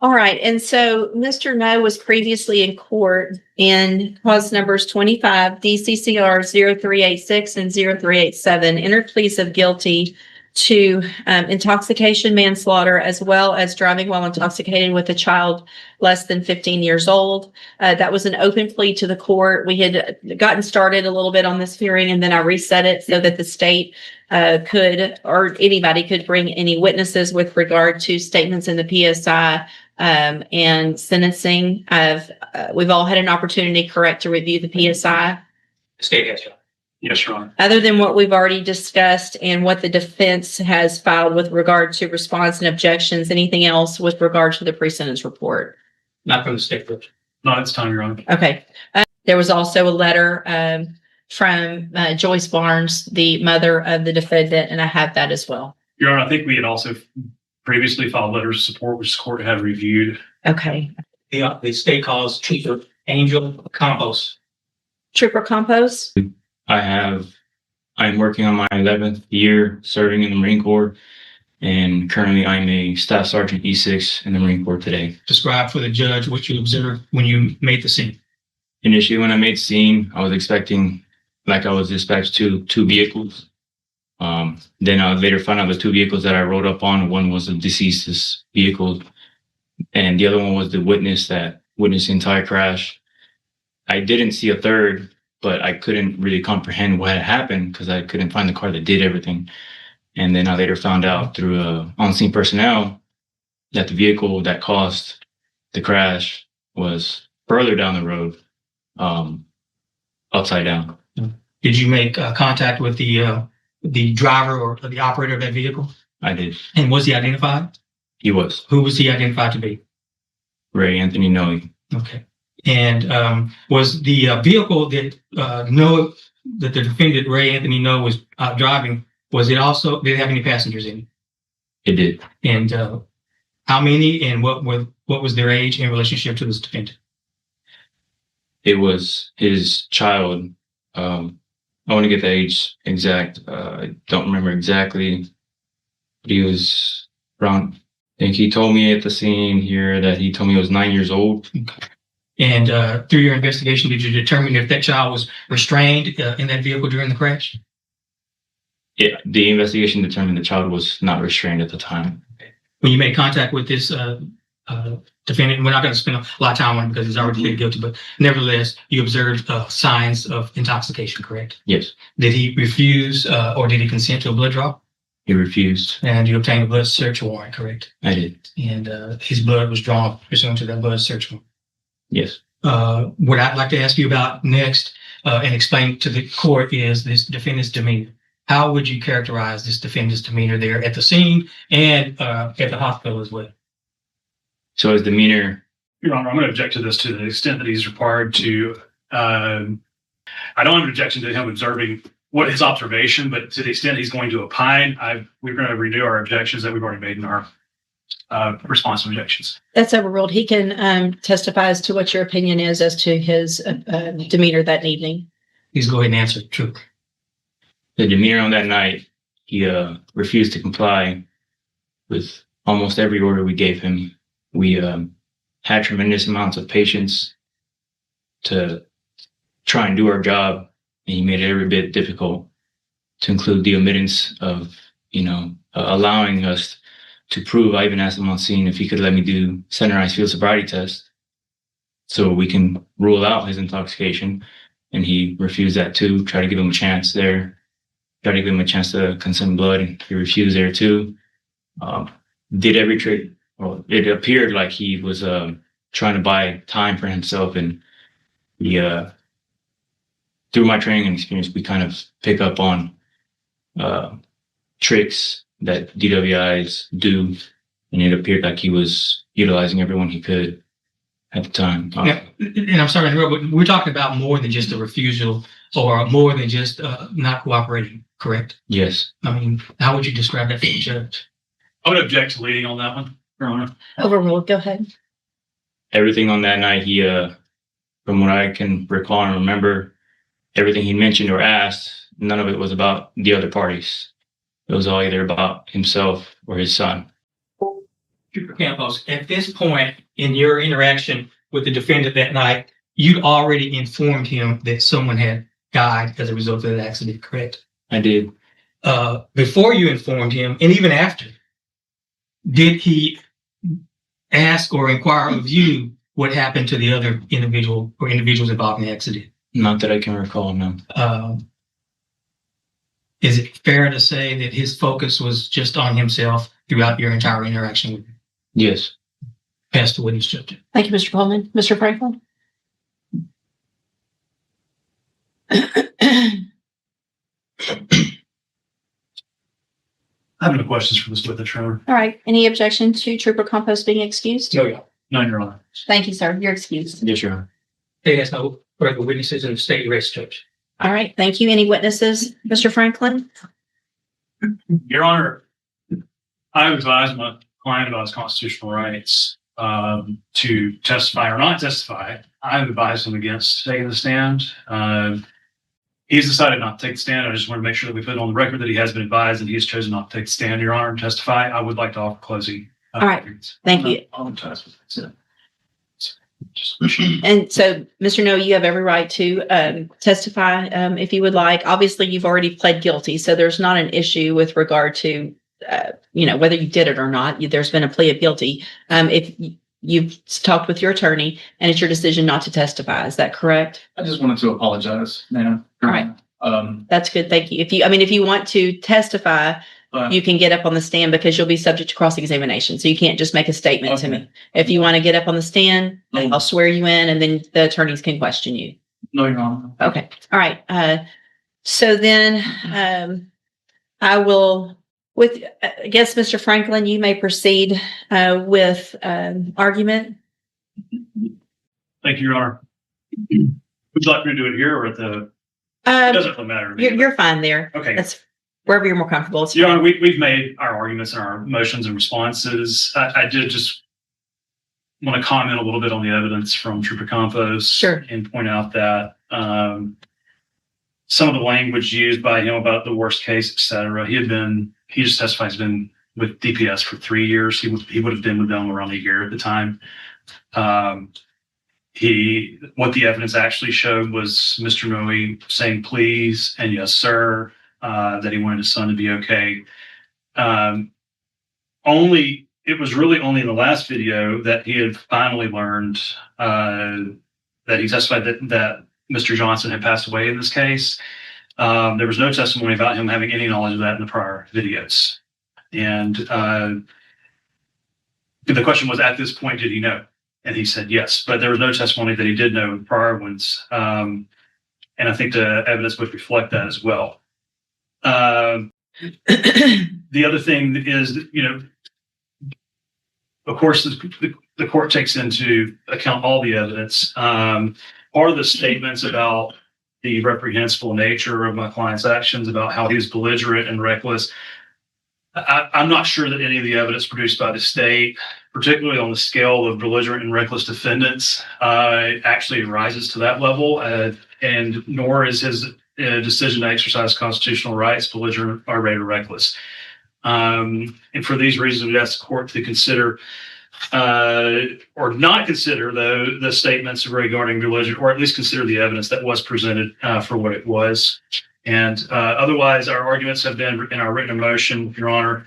All right. And so Mr. No was previously in court in cause numbers 25 DCCR 0386 and 0387, entered pleas of guilty to intoxication, manslaughter, as well as driving while intoxicated with a child less than 15 years old. That was an open plea to the court. We had gotten started a little bit on this hearing, and then I reset it so that the state could, or anybody could bring any witnesses with regard to statements in the PSI and sentencing. We've all had an opportunity, correct, to review the PSI. State has, yes, Your Honor. Other than what we've already discussed and what the defense has filed with regard to response and objections, anything else with regard to the pre-sentence report? Not from the state judge. Not at this time, Your Honor. Okay. There was also a letter from Joyce Barnes, the mother of the defendant, and I have that as well. Your Honor, I think we had also previously filed letters of support, which the court had reviewed. Okay. The state calls Trooper Angel Campos. Trooper Campos? I'm working on my 11th year serving in the Marine Corps, and currently I'm a Staff Sergeant E6 in the Marine Corps today. Describe for the judge what you observed when you made the scene. Initially, when I made the scene, I was expecting, like I was dispatched to two vehicles. Then I would later find out the two vehicles that I rode up on. One was the deceased's vehicle, and the other one was the witness that witnessed the entire crash. I didn't see a third, but I couldn't really comprehend what had happened because I couldn't find the car that did everything. And then I later found out through on-scene personnel that the vehicle that caused the crash was further down the road, upside down. Did you make contact with the driver or the operator of that vehicle? I did. And was he identified? He was. Who was he identified to be? Ray Anthony Noe. Okay. And was the vehicle that that the defendant Ray Anthony Noe was driving, was it also, did it have any passengers in it? It did. And how many, and what was their age in relationship to this defendant? It was his child. I want to get the age exact. I don't remember exactly, but he was around, I think he told me at the scene here that he told me he was 9 years old. Okay. And through your investigation, did you determine if that child was restrained in that vehicle during the crash? Yeah, the investigation determined the child was not restrained at the time. When you made contact with this defendant, we're not going to spend a lot of time on it because he's already pleaded guilty, but nevertheless, you observed signs of intoxication, correct? Yes. Did he refuse or did he consent to a blood draw? He refused. And you obtained a blood search warrant, correct? I did. And his blood was drawn pursuant to that blood search warrant. Yes. What I'd like to ask you about next and explain to the court is this defendant's demeanor. How would you characterize this defendant's demeanor there at the scene and at the hospital as well? So his demeanor. Your Honor, I'm going to object to this to the extent that he's required to. I don't have an objection to him observing what his observation, but to the extent he's going to opine, we're going to redo our objections that we've already made in our response to objections. That's overruled. He can testify as to what your opinion is as to his demeanor that evening. Please go ahead and answer. True. The demeanor on that night, he refused to comply with almost every order we gave him. We had tremendous amounts of patience to try and do our job, and he made it every bit difficult, to include the omittance of, allowing us to prove. I even asked him on scene if he could let me do centralized field sobriety test so we can rule out his intoxication, and he refused that too. Tried to give him a chance there. Tried to give him a chance to consume blood, and he refused there too. Did every trick. Well, it appeared like he was trying to buy time for himself, and he, through my training and experience, we kind of pick up on tricks that DWIs do, and it appeared like he was utilizing everyone he could at the time. Yeah, and I'm sorry to interrupt, but we're talking about more than just a refusal or more than just not cooperating, correct? Yes. I mean, how would you describe that for the judge? I would object to leading on that one, Your Honor. Overruled. Go ahead. Everything on that night, he, from what I can recall and remember, everything he mentioned or asked, none of it was about the other parties. It was all either about himself or his son. Trooper Campos, at this point in your interaction with the defendant that night, you'd already informed him that someone had died as a result of that accident, correct? I did. Before you informed him, and even after, did he ask or inquire of you what happened to the other individual or individuals involved in the accident? Not that I can recall, no. Is it fair to say that his focus was just on himself throughout your entire interaction with him? Yes. Pass the witness judge. Thank you, Mr. Coleman. Mr. Franklin? I have no questions for this witness, Your Honor. All right. Any objection to Trooper Campos being excused? No, yeah. None, Your Honor. Thank you, sir. You're excused. Yes, Your Honor. He has no further witnesses in the state arrest judge. All right. Thank you. Any witnesses, Mr. Franklin? Your Honor, I advise my client about his constitutional rights to testify or not testify. I've advised him against taking the stand. He's decided not to take the stand. I just want to make sure that we put it on the record that he has been advised and he has chosen not to take the stand, Your Honor, and testify. I would like to offer closing. All right. Thank you. And so, Mr. Noe, you have every right to testify if you would like. Obviously, you've already pled guilty, so there's not an issue with regard to, whether you did it or not. There's been a plea of guilty. If you've talked with your attorney and it's your decision not to testify, is that correct? I just wanted to apologize, ma'am. All right. That's good. Thank you. If you want to testify, you can get up on the stand because you'll be subject to cross-examination. So you can't just make a statement to me. If you want to get up on the stand, I'll swear you in and then the attorneys can question you. No, Your Honor. Okay. All right. So then I will, I guess, Mr. Franklin, you may proceed with argument. Thank you, Your Honor. Would you like me to do it here or at the? It doesn't really matter to me. You're fine there. Okay. That's wherever you're more comfortable. It's Your fine. Honor, we've made our arguments and our motions and responses. I did just want to comment a little bit on the evidence from Trooper Campos. Sure. And point out that some of the language used by him about the worst case, et cetera, he just testified he's been with DPS for 3 years. He would have been with them around a year at the time. What the evidence actually showed was Mr. Noe saying please and yes, sir, that he wanted his son to be okay. It was really only in the last video that he had finally learned that he testified that Mr. Johnson had passed away in this case. There was no testimony about him having any knowledge of that in the prior videos. And the question was, at this point, did he know? And he said yes, but there was no testimony that he did know in prior ones. And I think the evidence would reflect that as well. The other thing is, of course, the court takes into account all the evidence. Part of the statements about the reprehensible nature of my client's actions, about how he was belligerent and reckless, I'm not sure that any of the evidence produced by the state, particularly on the scale of belligerent and reckless defendants, actually rises to that level, and nor is his decision to exercise constitutional rights belligerent or reckless. And for these reasons, we ask the court to consider or not consider the statements regarding belligerent, or at least consider the evidence that was presented for what it was. And otherwise, our arguments have been in our written motion, Your Honor,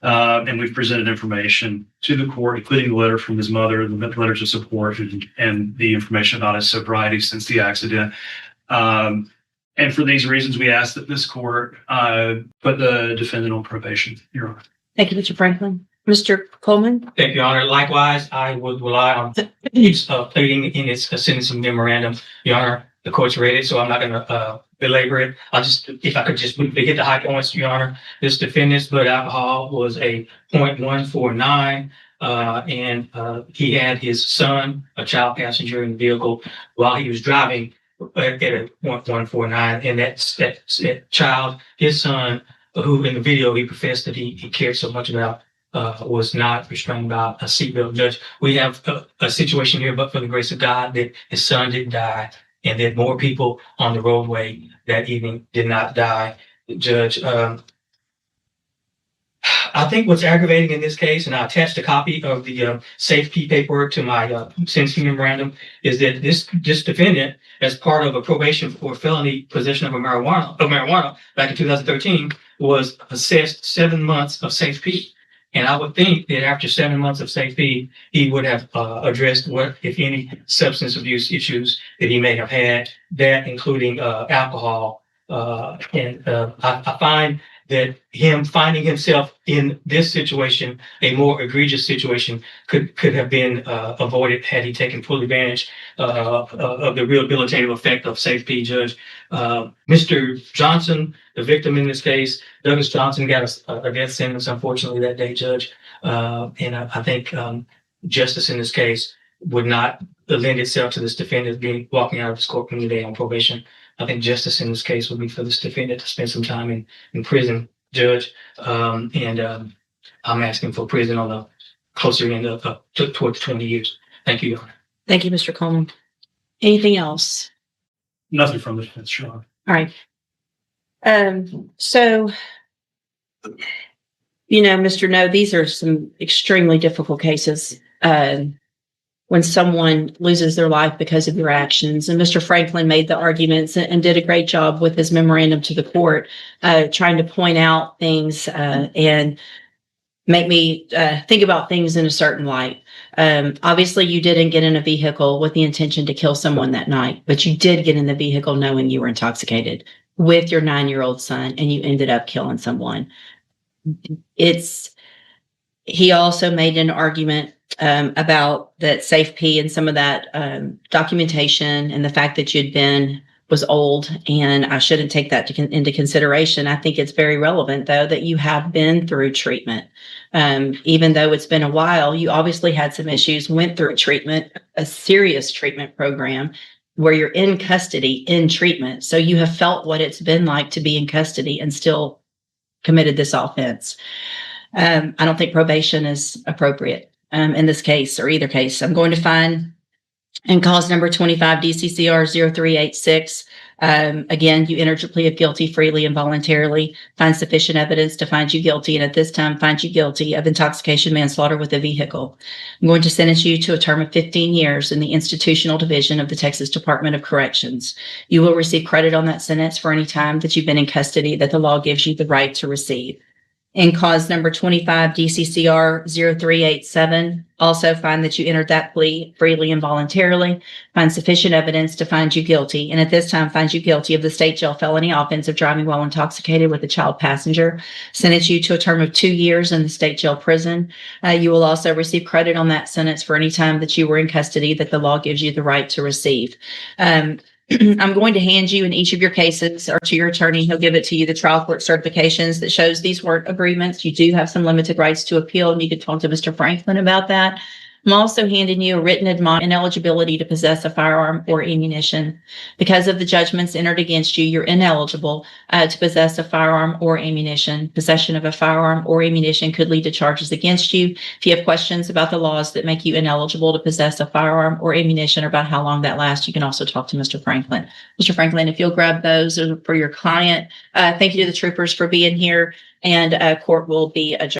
and we've presented information to the court, including the letter from his mother, the letters of support, and the information about his sobriety since the accident. And for these reasons, we ask that this court put the defendant on probation, Your Honor. Thank you, Mr. Franklin. Mr. Coleman? Thank you, Your Honor. Likewise, I would rely on its pleading in its sentencing memorandum. Your Honor, the court's read it, so I'm not going to belabor it. If I could just briefly hit the high points, Your Honor. This defendant's blood alcohol was a 0.149, and he had his son, a child passenger in the vehicle, while he was driving at a 0.149, and that child, his son, who in the video he professed that he cared so much about, was not restrained by a seatbelt. Judge, we have a situation here, but for the grace of God, that his son didn't die, and that more people on the roadway that evening did not die. Judge, I think what's aggravating in this case, and I attached a copy of the safety paperwork to my sentencing memorandum, is that this defendant, as part of a probation for felony possession of marijuana back in 2013, was assessed 7 months of safety. And I would think that after 7 months of safety, he would have addressed what, if any, substance abuse issues that he may have had, that including alcohol. I find that him finding himself in this situation, a more egregious situation, could have been avoided had he taken full advantage of the rehabilitative effect of safety, Judge. Mr. Johnson, the victim in this case, Douglas Johnson, got a death sentence, unfortunately, that day, Judge. And I think justice in this case would not lend itself to this defendant walking out of this courtroom today on probation. I think justice in this case would be for this defendant to spend some time in prison, Judge. I'm asking for prison on the closer end of towards 20 years. Thank you, Your Honor. Thank you, Mr. Coleman. Anything else? Nothing from the defense, Your Honor. All right. So, Mr. No, these are some extremely difficult cases. When someone loses their life because of your actions. And Mr. Franklin made the arguments and did a great job with his memorandum to the court, trying to point out things and make me think about things in a certain light. Obviously, you didn't get in a vehicle with the intention to kill someone that night, but you did get in the vehicle knowing you were intoxicated with your 9-year-old son, and you ended up killing someone. He also made an argument about that safe P and some of that documentation and the fact that was old, and I shouldn't take that into consideration. I think it's very relevant, though, that you have been through treatment. Even though it's been a while, you obviously had some issues, went through treatment, a serious treatment program where you're in custody in treatment. So you have felt what it's been like to be in custody and still committed this offense. I don't think probation is appropriate in this case or either case. I'm going to find in cause number 25 DCCR 0386. Again, you entered your plea of guilty freely and voluntarily, find sufficient evidence to find you guilty, and at this time find you guilty of intoxication manslaughter with a vehicle. I'm going to sentence you to a term of 15 years in the institutional division of the Texas Department of Corrections. You will receive credit on that sentence for any time that you've been in custody that the law gives you the right to receive. In cause number 25 DCCR 0387, also find that you entered that plea freely and voluntarily, find sufficient evidence to find you guilty, and at this time find you guilty of the state jail felony offense of driving while intoxicated with a child passenger, sentence you to a term of 2 years in the state jail prison. You will also receive credit on that sentence for any time that you were in custody that the law gives you the right to receive. I'm going to hand you in each of your cases, or to your attorney, he'll give it to you, the trial court certifications that shows these weren't agreements. You do have some limited rights to appeal, and you could talk to Mr. Franklin about that. I'm also handing you a written ineligibility to possess a firearm or ammunition. Because of the judgments entered against you, you're ineligible to possess a firearm or ammunition. Possession of a firearm or ammunition could lead to charges against you. If you have questions about the laws that make you ineligible to possess a firearm or ammunition or about how long that lasts, you can also talk to Mr. Franklin. Mr. Franklin, if you'll grab those for your client. Thank you to the troopers for being here, and court will be adjourned.